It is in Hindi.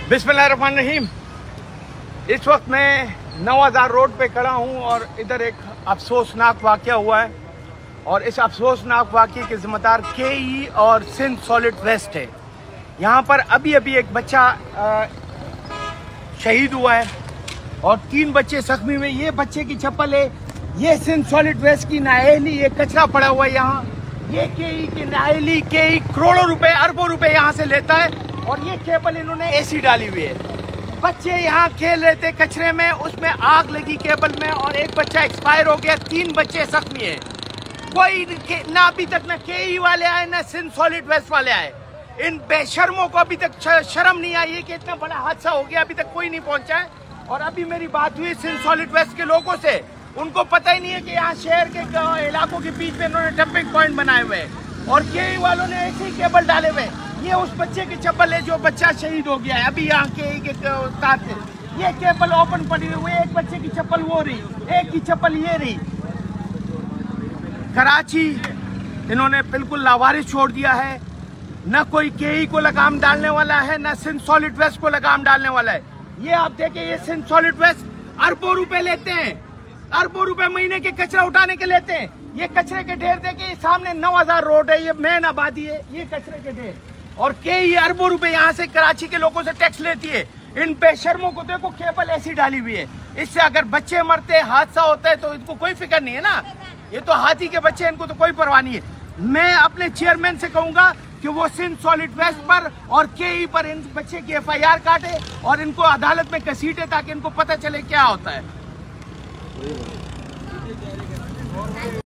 बिस्मिल्लाहिर्रहमानिर्रहीम। इस वक्त मैं 9000 रोड पे खड़ा हूँ और इधर एक अफसोसनाक वाक़या हुआ है और इस अफसोसनाक वाक़े के ज़िम्मेदार केई और सिंध सॉलिड वेस्ट है। यहाँ पर अभी एक बच्चा शहीद हुआ है और 3 बच्चे जख्मी हुए। ये बच्चे की चप्पल है, ये सिंध सॉलिड वेस्ट की नायली, ये कचरा पड़ा हुआ है यहाँ। ये केई की नायली, केई करोड़ों रुपए अरबों रुपए यहाँ से लेता है और ये केबल इन्होंने ऐसी डाली हुई है। बच्चे यहाँ खेल रहे थे कचरे में, उसमें आग लगी केबल में और एक बच्चा एक्सपायर हो गया, 3 बच्चे जख्मी हैं। कोई ना अभी तक ना केई वाले आए ना सिंध सॉलिड वेस्ट वाले आए। इन बेशर्मों को अभी तक शर्म नहीं आई है कि इतना बड़ा हादसा हो गया, अभी तक कोई नहीं पहुंचा है। और अभी मेरी बात हुई सिंध सॉलिड वेस्ट के लोगों से, उनको पता ही नहीं है कि यहाँ शहर के इलाकों के बीच में इन्होंने डंपिंग पॉइंट बनाए हुए हैं और केई वालों ने ऐसे ही केबल डाले हुए। ये उस बच्चे की चप्पल है जो बच्चा शहीद हो गया है। अभी यहाँ के साथ ये केबल ओपन पड़ी हुई है। एक बच्चे की चप्पल वो रही, एक की चप्पल ये रही। कराची इन्होंने बिल्कुल लावारिस छोड़ दिया है। न कोई केई को लगाम डालने वाला है, न सिंध सॉलिड वेस्ट को लगाम डालने वाला है। ये आप देखें, ये सिंध सॉलिड वेस्ट अरबों रुपए लेते हैं, अरबों रुपए महीने के कचरा उठाने के लेते हैं। ये कचरे के ढेर देखे, सामने 9000 रोड है, ये मेन आबादी है, ये कचरे के ढेर और कई अरबों रुपए यहाँ से कराची के लोगों से टैक्स लेती है। इन बेशर्मों को देखो, केबल ऐसी डाली हुई है। इससे अगर बच्चे मरते, हादसा होता है तो इनको कोई फिक्र नहीं है ना। ये तो हाथी के बच्चे, इनको तो कोई परवाह नहीं है। मैं अपने चेयरमैन से कहूंगा कि वो सिंध सॉलिड वेस्ट पर और केई पर इन बच्चे की FIR काटे और इनको अदालत में घसीटे ताकि इनको पता चले क्या होता है।